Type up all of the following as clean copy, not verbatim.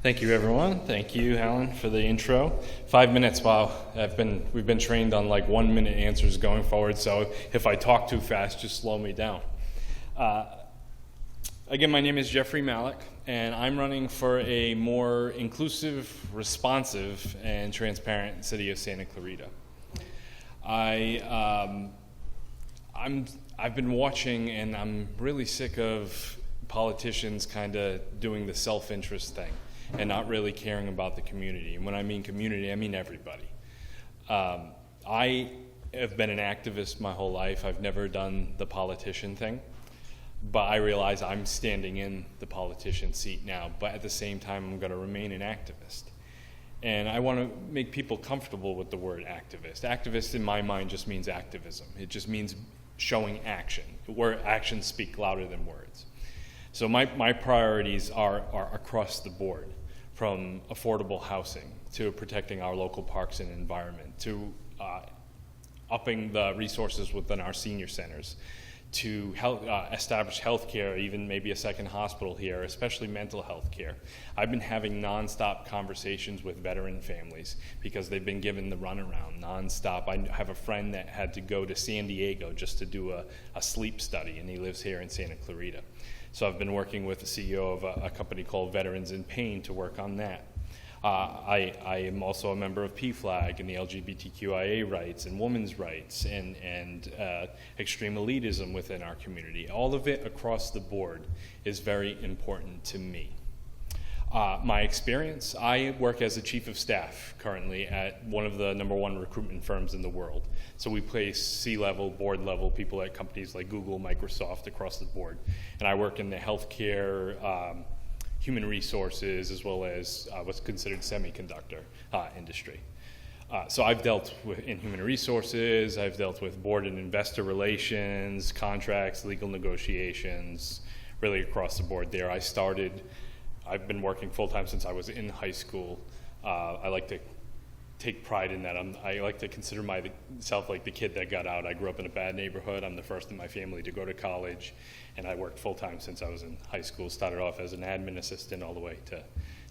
Thank you, everyone. Thank you, Alan, for the intro. 5 minutes. Wow, we've been trained on like 1 minute answers going forward. So if I talk too fast, just slow me down. Again, my name is Jeffrey Malick, and I'm running for a more inclusive, responsive, and transparent city of Santa Clarita. I've been watching, and I'm really sick of politicians kind of doing the self-interest thing and not really caring about the community. And when I mean community, I mean everybody. I have been an activist my whole life. I've never done the politician thing, but I realize I'm standing in the politician seat now, but at the same time, I'm going to remain an activist. And I want to make people comfortable with the word activist. Activist, in my mind, just means activism. It just means showing action, where actions speak louder than words. So my priorities are across the board, from affordable housing to protecting our local parks and environment, to upping the resources within our senior centers, to establish health care, even maybe a second hospital here, especially mental health care. I've been having nonstop conversations with veteran families because they've been given the runaround nonstop. I have a friend that had to go to San Diego just to do a sleep study, and he lives here in Santa Clarita. So I've been working with the CEO of a company called Veterans in Pain to work on that. I am also a member of PFLAG and the LGBTQIA rights and women's rights and extreme elitism within our community. All of it across the board is very important to me. My experience, I work as a chief of staff currently at one of the #1 recruitment firms in the world. So we place C-level, board-level people at companies like Google, Microsoft, across the board. And I work in the healthcare, human resources, as well as what's considered semiconductor industry. So I've dealt in human resources, I've dealt with board and investor relations, contracts, legal negotiations, really across the board there. I've been working full-time since I was in high school. I like to take pride in that. I like to consider myself like the kid that got out. I grew up in a bad neighborhood. I'm the first in my family to go to college, and I worked full-time since I was in high school. Started off as an admin assistant all the way to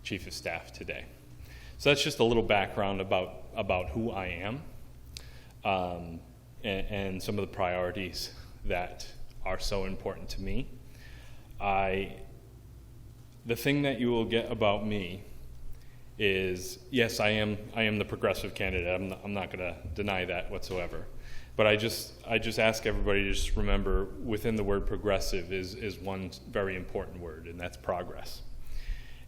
chief of staff today. So that's just a little background about who I am and some of the priorities that are so important to me. The thing that you will get about me is, yes, I am the progressive candidate. I'm not going to deny that whatsoever. But I just ask everybody to just remember, within the word progressive is one very important word, and that's progress.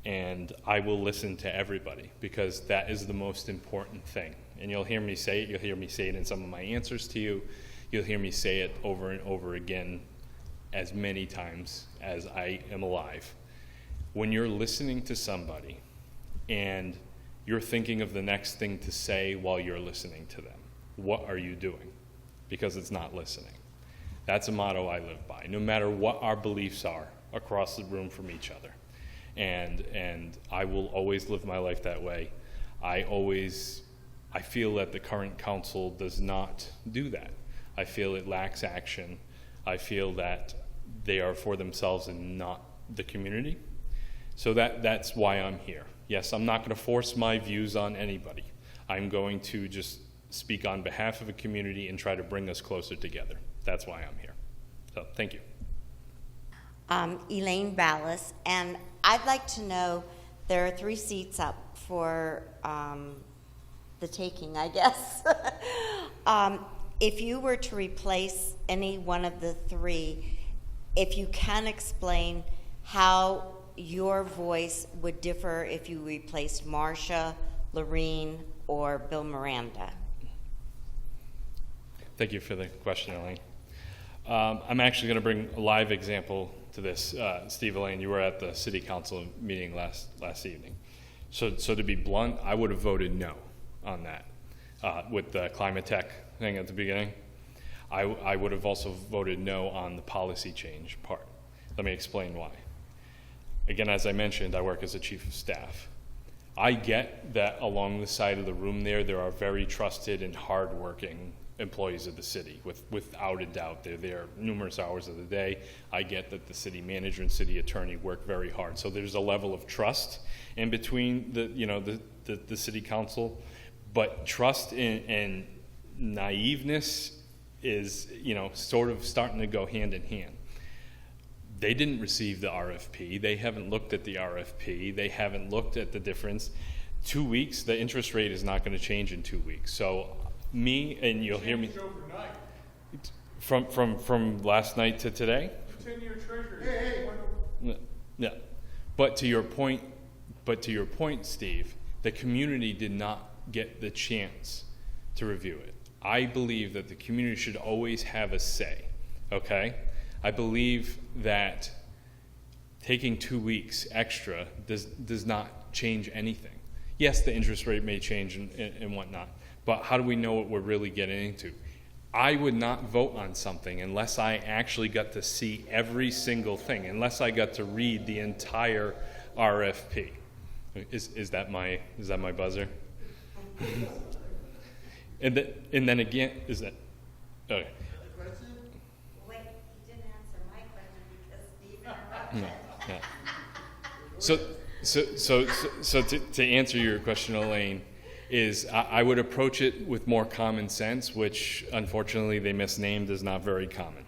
And I will listen to everybody, because that is the most important thing. And you'll hear me say it. You'll hear me say it in some of my answers to you. You'll hear me say it over and over again as many times as I am alive. When you're listening to somebody and you're thinking of the next thing to say while you're listening to them, what are you doing? Because it's not listening. That's a motto I live by, no matter what our beliefs are across the room from each other. And I will always live my life that way. I feel that the current council does not do that. I feel it lacks action. I feel that they are for themselves and not the community. So that's why I'm here. Yes, I'm not going to force my views on anybody. I'm going to just speak on behalf of a community and try to bring us closer together. That's why I'm here. So thank you. Elaine Ballas, and I'd like to know, there are 3 seats up for the taking, I guess. If you were to replace any one of the 3, if you can explain how your voice would differ if you replaced Marcia, Lorene, or Bill Miranda. Thank you for the question, Elaine. I'm actually going to bring a live example to this. Steve, Elaine, you were at the city council meeting last evening. So to be blunt, I would have voted no on that with the climate tech thing at the beginning. I would have also voted no on the policy change part. Let me explain why. Again, as I mentioned, I work as a chief of staff. I get that along the side of the room there are very trusted and hardworking employees of the city, without a doubt. They're there numerous hours of the day. I get that the city manager and city attorney work very hard. So there's a level of trust in between the city council, but trust and naiveness is, sort of starting to go hand in hand. They didn't receive the RFP. They haven't looked at the RFP. They haven't looked at the difference. 2 weeks, the interest rate is not going to change in 2 weeks. So me, and you'll hear me from last night to today. 10-year treasury. Yeah, but to your point, Steve, the community did not get the chance to review it. I believe that the community should always have a say. Okay, I believe that taking 2 weeks extra does not change anything. Yes, the interest rate may change and whatnot, but how do we know what we're really getting into? I would not vote on something unless I actually got to see every single thing, unless I got to read the entire RFP. Is that my buzzer? and then again, is that okay? Wait, he didn't answer my question because Steve interrupted. So to answer your question, Elaine, is I would approach it with more common sense, which unfortunately they misnamed is not very common.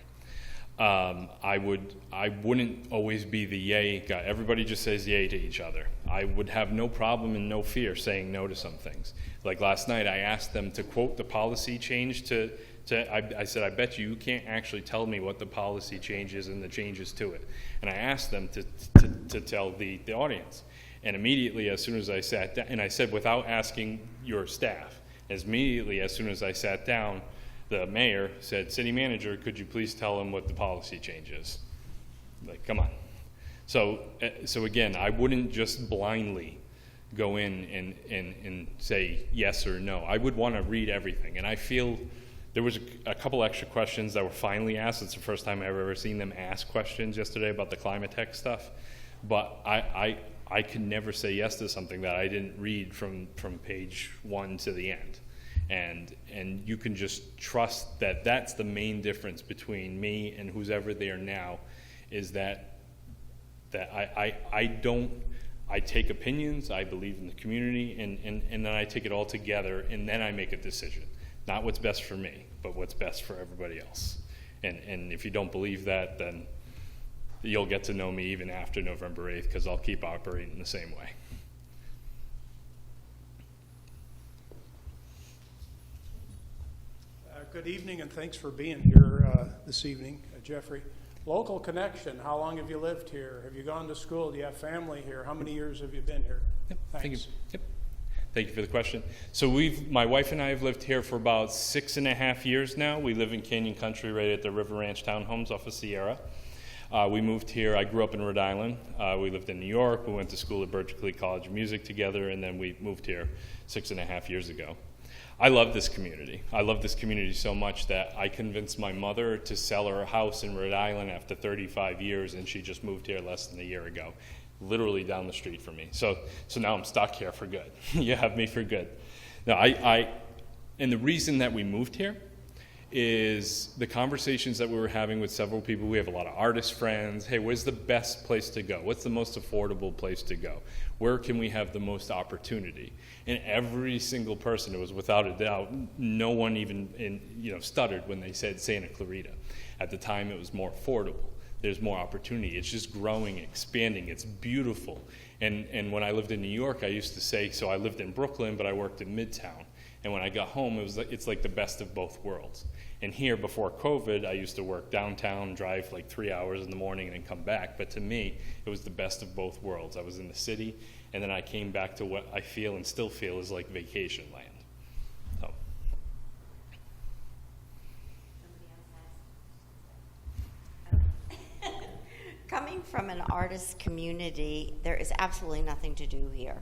I wouldn't always be the yay guy. Everybody just says yay to each other. I would have no problem and no fear saying no to some things. Like last night, I asked them to quote the policy change I said, I bet you can't actually tell me what the policy change is and the changes to it. And I asked them to tell the audience. And immediately, as soon as I sat down, and I said, without asking your staff, as soon as I sat down, the mayor said, city manager, could you please tell him what the policy change is? Like, come on. So again, I wouldn't just blindly go in and say yes or no. I would want to read everything. And I feel there was a couple extra questions that were finally asked. It's the first time I've ever seen them ask questions yesterday about the climate tech stuff. But I could never say yes to something that I didn't read from page 1 to the end. And you can just trust that that's the main difference between me and who's ever there now, is that I take opinions, I believe in the community, and then I take it all together, and then I make a decision. Not what's best for me, but what's best for everybody else. And if you don't believe that, then you'll get to know me even after November 8th, because I'll keep operating the same way. Good evening, and thanks for being here this evening, Jeffrey. Local connection, how long have you lived here? Have you gone to school? Do you have family here? How many years have you been here? Yep. Thanks. Thank you. Yep. Thank you for the question. So my wife and I have lived here for about 6.5 years now. We live in Canyon Country right at the River Ranch Townhomes off of Sierra. We moved here. I grew up in Rhode Island. We lived in New York. We went to school at Berkeley College of Music together, and then we moved here 6.5 years ago. I love this community. I love this community so much that I convinced my mother to sell her house in Rhode Island after 35 years, and she just moved here less than a year ago, literally down the street from me. So now I'm stuck here for good. You have me for good. Now, and the reason that we moved here is the conversations that we were having with several people. We have a lot of artist friends. Hey, where's the best place to go? What's the most affordable place to go? Where can we have the most opportunity? And every single person, it was without a doubt, no one even stuttered when they said Santa Clarita. At the time, it was more affordable. There's more opportunity. It's just growing, expanding. It's beautiful. And when I lived in New York, I used to say, so I lived in Brooklyn, but I worked in Midtown. And when I got home, it's like the best of both worlds. And here, before COVID, I used to work downtown, drive like 3 hours in the morning, and then come back. But to me, it was the best of both worlds. I was in the city, and then I came back to what I feel and still feel is like vacation land. So. Coming from an artist community, there is absolutely nothing to do here.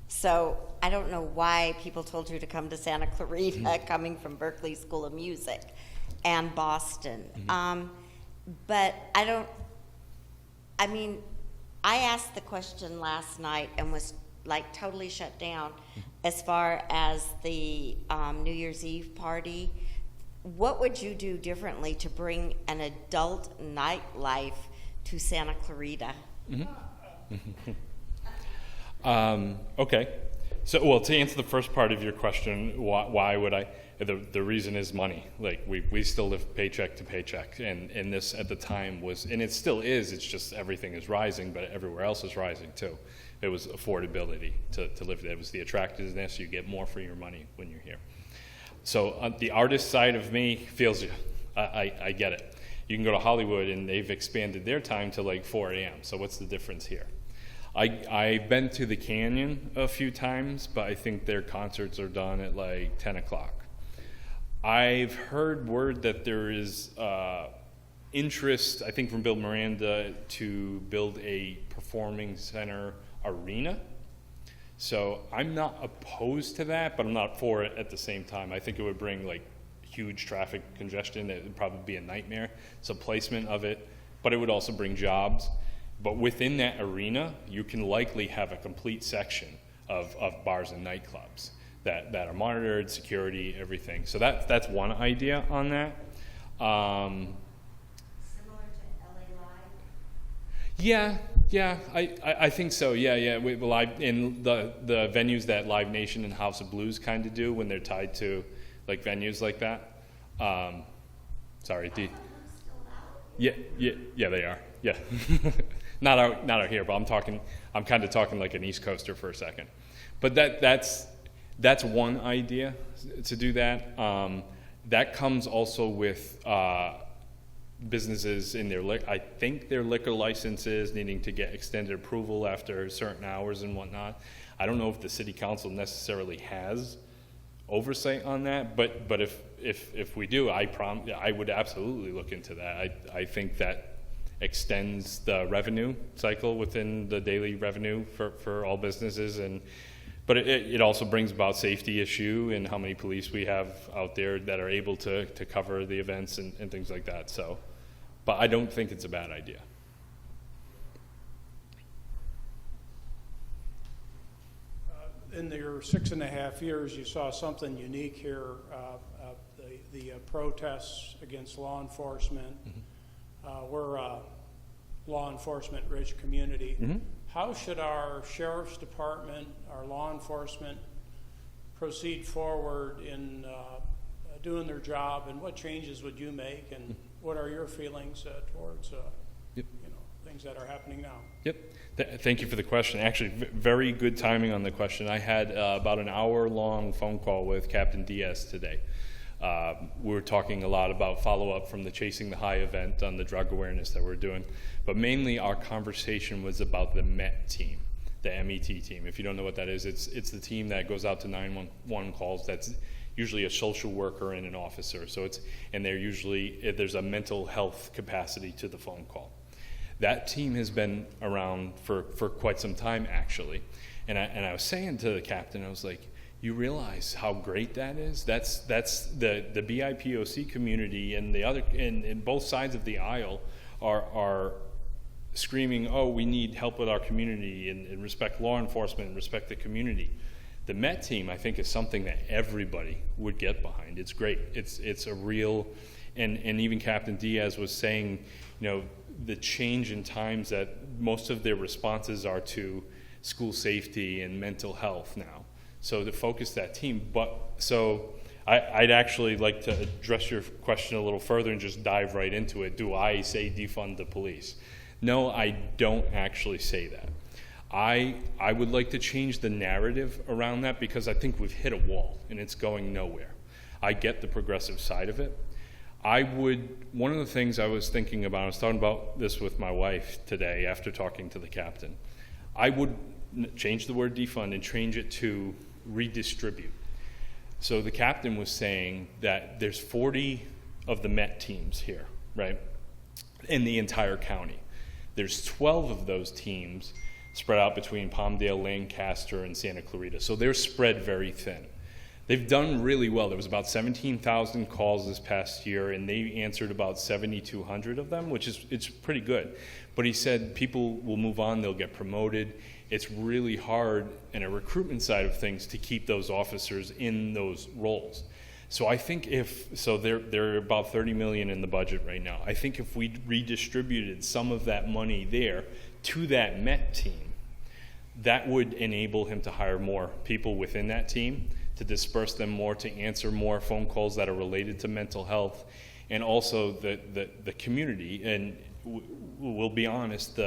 So I don't know why people told you to come to Santa Clarita, coming from Berkeley School of Music and Boston. But I asked the question last night and was like totally shut down as far as the New Year's Eve party. What would you do differently to bring an adult nightlife to Santa Clarita? Okay. So, well, to answer the first part of your question, why would I? The reason is money. Like, we still live paycheck to paycheck, and this at the time was, and it still is, it's just everything is rising, but everywhere else is rising too. It was affordability to live there. It was the attractiveness. You get more for your money when you're here. So the artist side of me feels you. I get it. You can go to Hollywood, and they've expanded their time to like 4 a.m. So what's the difference here? I've been to the Canyon a few times, but I think their concerts are done at like 10 o'clock. I've heard word that there is interest, I think from Bill Miranda, to build a performing center arena. So I'm not opposed to that, but I'm not for it at the same time. I think it would bring like huge traffic congestion. It would probably be a nightmare. So placement of it, but it would also bring jobs. But within that arena, you can likely have a complete section of bars and nightclubs that are monitored, security, everything. So that's one idea on that. Similar to LA Live? Yeah, I think so. Yeah. We live in the venues that Live Nation and House of Blues kind of do when they're tied to like venues like that. Sorry, Yeah, they are. Yeah, not out here, but I'm kind of talking like an East Coaster for a second. But that's one idea to do that. That comes also with businesses in I think their liquor licenses needing to get extended approval after certain hours and whatnot. I don't know if the city council necessarily has oversight on that, but if we do, I would absolutely look into that. I think that extends the revenue cycle within the daily revenue for all businesses, but it also brings about safety issue and how many police we have out there that are able to cover the events and things like that. So, but I don't think it's a bad idea. In your 6.5 years, you saw something unique here, the protests against law enforcement. We're a law enforcement-rich community. How should our sheriff's department, our law enforcement, proceed forward in doing their job, and what changes would you make, and what are your feelings towards things that are happening now? Yep. Thank you for the question. Actually, very good timing on the question. I had about an hour-long phone call with Captain Diaz today. We were talking a lot about follow-up from the Chasing the High event on the drug awareness that we're doing, but mainly our conversation was about the MET team, the MET team. If you don't know what that is, it's the team that goes out to 911 calls. That's usually a social worker and an officer. So there's a mental health capacity to the phone call. That team has been around for quite some time, actually. And I was saying to the captain, I was like, you realize how great that is? That's the BIPOC community and and both sides of the aisle are screaming, oh, we need help with our community and respect law enforcement and respect the community. The MET team, I think, is something that everybody would get behind. It's great. It's a real, and even Captain Diaz was saying, the change in times that most of their responses are to school safety and mental health now. So to focus that team, I'd actually like to address your question a little further and just dive right into it. Do I say defund the police? No, I don't actually say that. I would like to change the narrative around that because I think we've hit a wall and it's going nowhere. I get the progressive side of it. One of the things I was thinking about, I was talking about this with my wife today after talking to the captain. I would change the word defund and change it to redistribute. So the captain was saying that there's 40 of the MET teams here, right, in the entire county. There's 12 of those teams spread out between Palmdale, Lancaster, and Santa Clarita. So they're spread very thin. They've done really well. There was about 17,000 calls this past year, and they answered about 7,200 of them, which is it's pretty good. But he said people will move on, they'll get promoted. it's really hard in a recruitment side of things to keep those officers in those roles. So I think they're about 30 million in the budget right now. I think if we redistributed some of that money there to that Met team, that would enable him to hire more people within that team, to disperse them more, to answer more phone calls that are related to mental health, and also the community. And we'll be honest,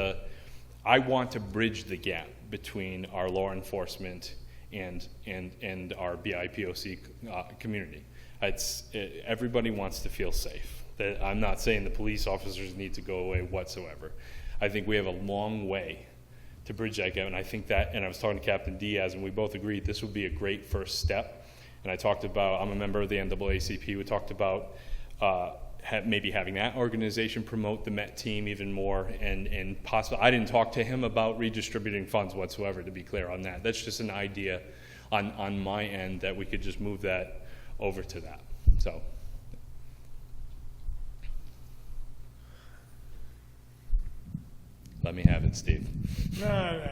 I want to bridge the gap between our law enforcement and our BIPOC community. Everybody wants to feel safe. I'm not saying the police officers need to go away whatsoever. I think we have a long way to bridge that gap, and I think that, and I was talking to Captain Diaz, and we both agreed this would be a great first step. And I talked about, I'm a member of the NAACP, we talked about maybe having that organization promote the Met team even more, and possibly, I didn't talk to him about redistributing funds whatsoever, to be clear on that. That's just an idea on my end that we could just move that over to that. So. Let me have it, Steve. No,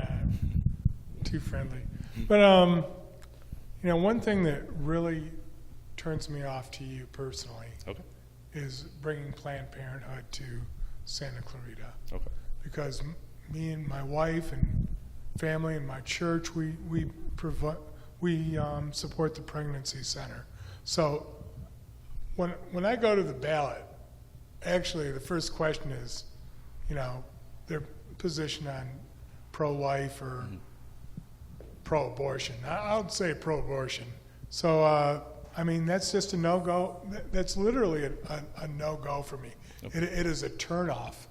too friendly. But one thing that really turns me off to you personally is bringing Planned Parenthood to Santa Clarita. Okay. Because me and my wife and family and my church, we support the pregnancy center. So when I go to the ballot, actually the first question is, their position on pro-life or pro-abortion. I would say pro-abortion. So, that's just a no-go. That's literally a no-go for me. Okay. It is a turnoff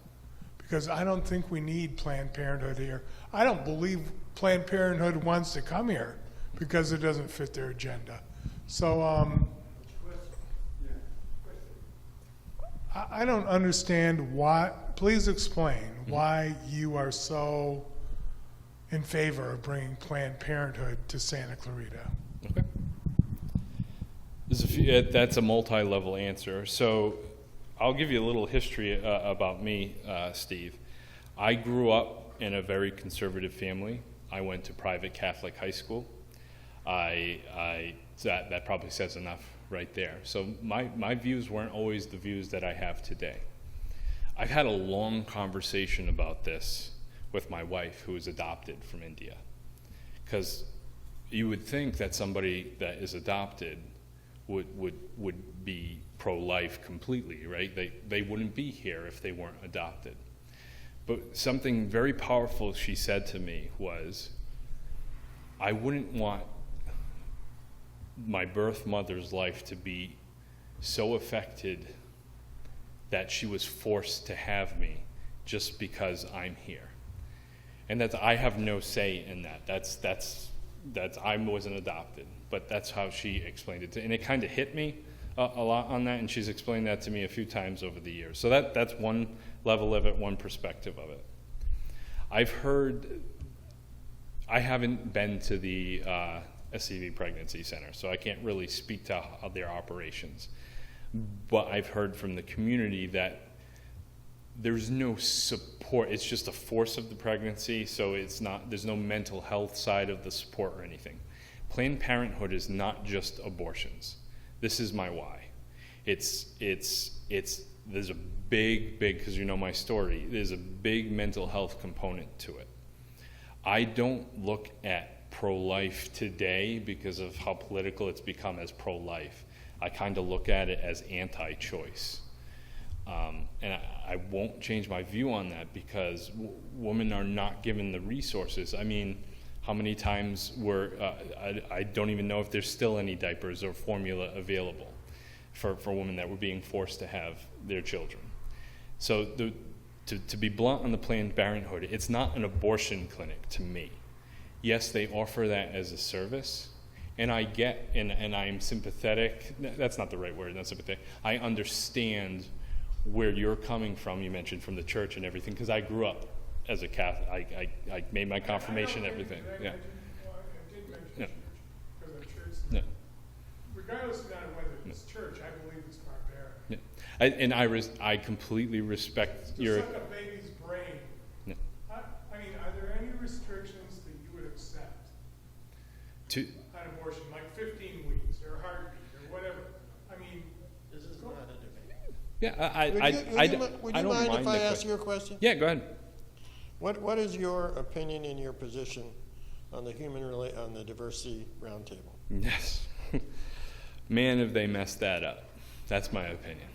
because I don't think we need Planned Parenthood here. I don't believe Planned Parenthood wants to come here because it doesn't fit their agenda. So, I don't understand why. Please explain why you are so in favor of bringing Planned Parenthood to Santa Clarita. Okay. That's a multi-level answer. So I'll give you a little history about me, Steve. I grew up in a very conservative family. I went to private Catholic high school. That probably says enough right there. So my views weren't always the views that I have today. I've had a long conversation about this with my wife, who is adopted from India, because you would think that somebody that is adopted would be pro-life completely, right? They wouldn't be here if they weren't adopted. But something very powerful she said to me was, I wouldn't want my birth mother's life to be so affected that she was forced to have me just because I'm here. And that I have no say in that. That's I wasn't adopted, but that's how she explained it. And it kind of hit me a lot on that, and she's explained that to me a few times over the years. So that's one level of it, one perspective of it. I haven't been to the SCV Pregnancy Center, so I can't really speak to their operations. But I've heard from the community that there's no support. It's just a force of the pregnancy, so there's no mental health side of the support or anything. Planned Parenthood is not just abortions. This is my why. There's a big, because you know my story, there's a big mental health component to it. I don't look at pro-life today because of how political it's become as pro-life. I kind of look at it as anti-choice. And I won't change my view on that because women are not given the resources. I mean, how many times I don't even know if there's still any diapers or formula available for women that were being forced to have their children. So to be blunt on the Planned Parenthood, it's not an abortion clinic to me. Yes, they offer that as a service, and I get, and I'm sympathetic. That's not the right word, not sympathetic. I understand where you're coming from. You mentioned from the church and everything, because I grew up as a Catholic. I made my confirmation and everything. Yeah. I did mention Yeah. church, because the church, Yeah. regardless of whether it's church, I believe it's barbaric. Yeah. I completely respect To your. suck a baby's brain. Yeah. I mean, are there any restrictions that on abortion, like 15 weeks or heartbeat or whatever. I mean, This is not a debate. Yeah, Would I you don't mind if I the ask que- you a question? Yeah, go ahead. What is your opinion and your position on the on the diversity roundtable? Yes. Man, have they messed that up. That's my opinion.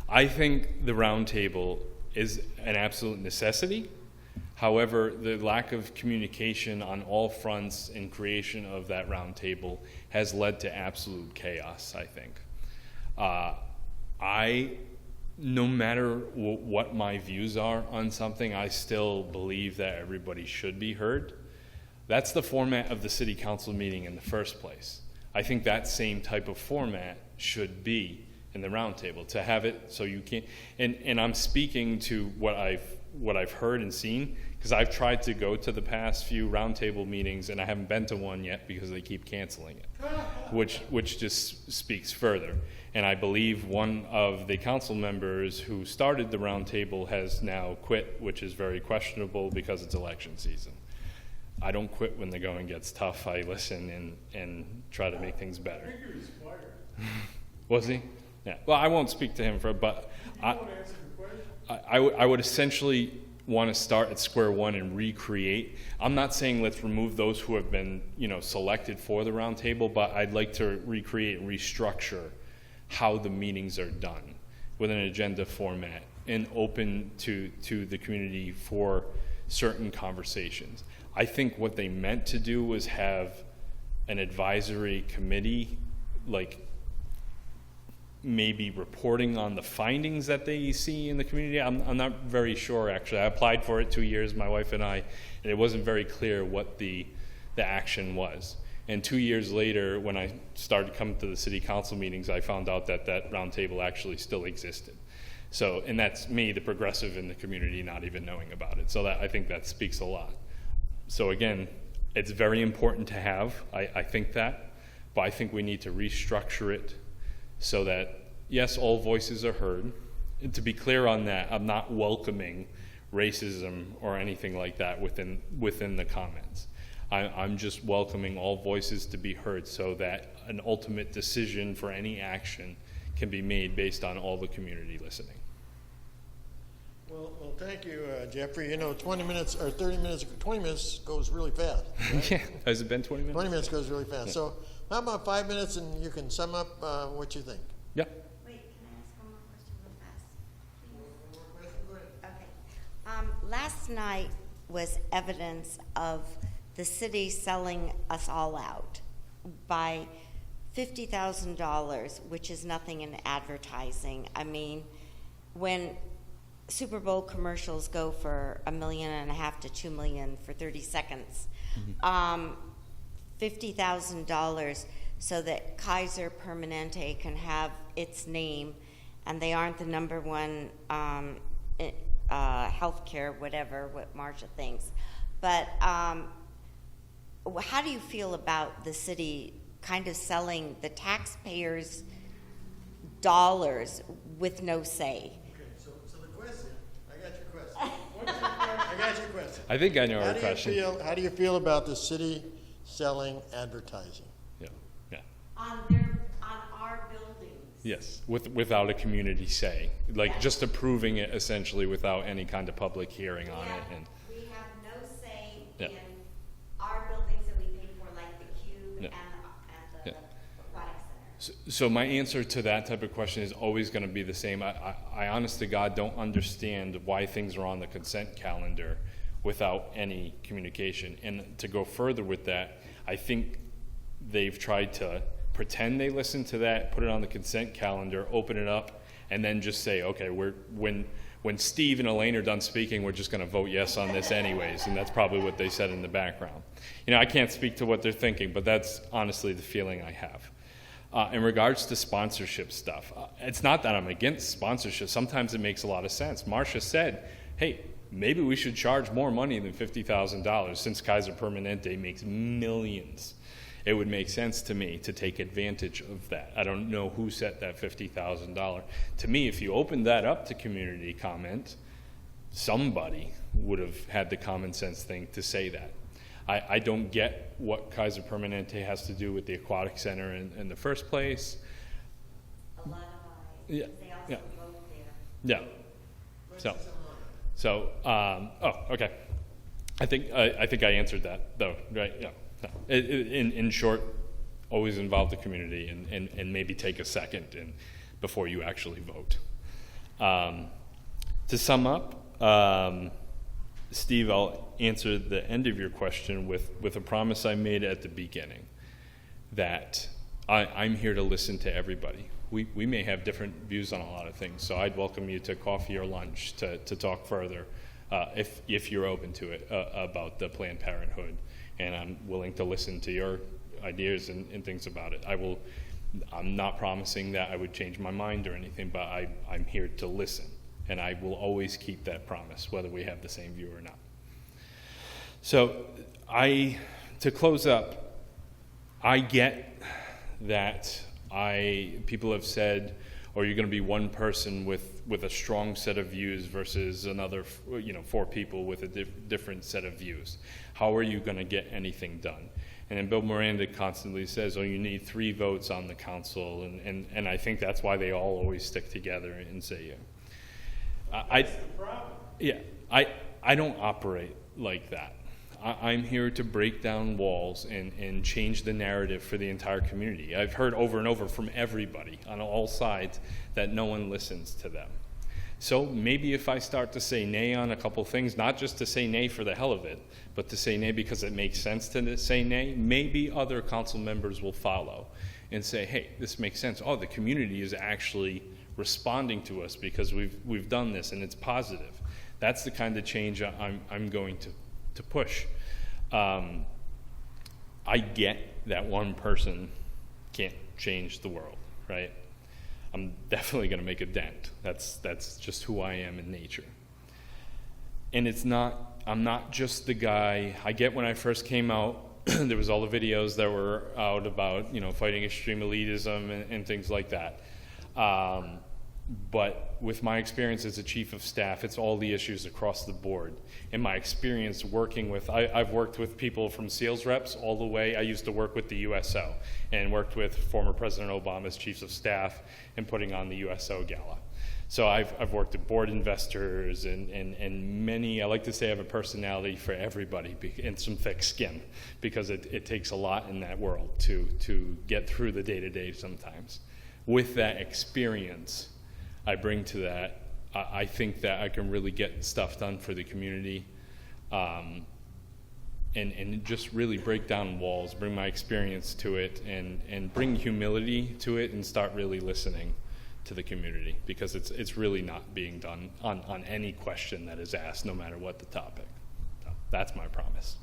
I think the roundtable is an absolute necessity. However, the lack of communication on all fronts in creation of that roundtable has led to absolute chaos, I think. No matter what my views are on something, I still believe that everybody should be heard. That's the format of the city council meeting in the first place. I think that same type of format should be in the roundtable, to have it so you can't, and I'm speaking to what I've heard and seen, because I've tried to go to the past few roundtable meetings and I haven't been to one yet because they keep canceling it, which just speaks further. And I believe one of the council members who started the roundtable has now quit, which is very questionable because it's election season. I don't quit when the going gets tough. I listen and try to make things I better. think he was fired. Was he? Yeah. Well, I won't speak to him but You won't answer the question? I would essentially want to start at square one and recreate. I'm not saying let's remove those who have been, selected for the roundtable, but I'd like to recreate and restructure how the meetings are done with an agenda format and open to the community for certain conversations. I think what they meant to do was have an advisory committee, like maybe reporting on the findings that they see in the community. I'm not very sure, actually. I applied for it 2 years, my wife and I, and it wasn't very clear what the action was. And 2 years later, when I started coming to the city council meetings, I found out that roundtable actually still existed. So, and that's me, the progressive in the community, not even knowing about it. So I think that speaks a lot. So again, it's very important to have, I think that, but I think we need to restructure it so that, yes, all voices are heard. And to be clear on that, I'm not welcoming racism or anything like that within the comments. I'm just welcoming all voices to be heard so that an ultimate decision for any action can be made based on all the community listening. Well, thank you, Jeffrey. 20 minutes or 30 minutes, 20 minutes goes really fast. Right? Yeah, has it been 20 minutes? 20 minutes goes really fast. Yeah. So how about 5 minutes and you can sum up what you think? Yeah. Wait, can I ask one more question real fast? Please? One more question? Go ahead. Okay. Last night was evidence of the city selling us all out by $50,000, which is nothing in advertising. I mean, when Super Bowl commercials go for $1.5 million to $2 million for 30 seconds, $50,000 so that Kaiser Permanente can have its name, and they aren't the number one healthcare, whatever, what Marcia thinks. But how do you feel about the city kind of selling the taxpayers' dollars with no say? Okay, so the question, I got your question. I got your question. I think I know our question. How do you feel about the city selling advertising? Yeah. On our buildings. Yes, without a community say, like Yes. just approving it essentially without any kind of public hearing on it. And We have no say Yeah. in our buildings that we pay for, like the Cube Yeah. and the Yeah. Aquatic Center. so my answer to that type of question is always going to be the same. I honest to God don't understand why things are on the consent calendar without any communication. And to go further with that, I think they've tried to pretend they listen to that, put it on the consent calendar, open it up, and then just say, okay, when Steve and Elaine are done speaking, we're just going to vote yes on this anyways. And that's probably what they said in the background. I can't speak to what they're thinking, but that's honestly the feeling I have. In regards to sponsorship stuff, it's not that I'm against sponsorship. Sometimes it makes a lot of sense. Marcia said, hey, maybe we should charge more money than $50,000 since Kaiser Permanente makes millions. It would make sense to me to take advantage of that. I don't know who set that $50,000. To me, if you opened that up to community comment, somebody would have had the common sense thing to say that. I don't get what Kaiser Permanente has to do with the aquatic center in the first place. A lot of eyes. Yeah, They also yeah. vote there. Yeah. Okay. I think I answered that though, right? Yeah. No. In short, always involve the community and maybe take a second before you actually vote. To sum up, Steve, I'll answer the end of your question with a promise I made at the beginning, that I'm here to listen to everybody. We may have different views on a lot of things, so I'd welcome you to coffee or lunch to talk further, if you're open to it, about the Planned Parenthood, and I'm willing to listen to your ideas and things about it. I'm not promising that I would change my mind or anything, but I'm here to listen, and I will always keep that promise, whether we have the same view or not. So to close up, I get that people have said, or you're going to be one person with a strong set of views versus another, 4 people with a different set of views. How are you going to get anything done? And then Bill Miranda constantly says, you need 3 votes on the council, and I think that's why they all always stick together and say, yeah. That's the problem. Yeah, I don't operate like that. I'm here to break down walls and change the narrative for the entire community. I've heard over and over from everybody on all sides that no one listens to them. So maybe if I start to say nay on a couple things, not just to say nay for the hell of it, but to say nay because it makes sense to say nay, maybe other council members will follow and say, hey, this makes sense. Oh, the community is actually responding to us because we've done this and it's positive. That's the kind of change I'm going to push. I get that one person can't change the world, right? I'm definitely going to make a dent. That's just who I am in nature. And I'm not just the guy. I get when I first came out, there was all the videos that were out about, fighting extreme elitism and things like that. But with my experience as a chief of staff, it's all the issues across the board. In my experience working I've worked with people from sales reps all the way. I used to work with the USO and worked with former President Obama's chiefs of staff and putting on the USO gala. So I've worked with board investors and many, I like to say I have a personality for everybody and some thick skin, because it takes a lot in that world to get through the day-to-day sometimes. With that experience I bring to that, I think that I can really get stuff done for the community, and just really break down walls, bring my experience to it, and bring humility to it, and start really listening to the community, because it's really not being done on any question that is asked, no matter what the topic. So that's my promise.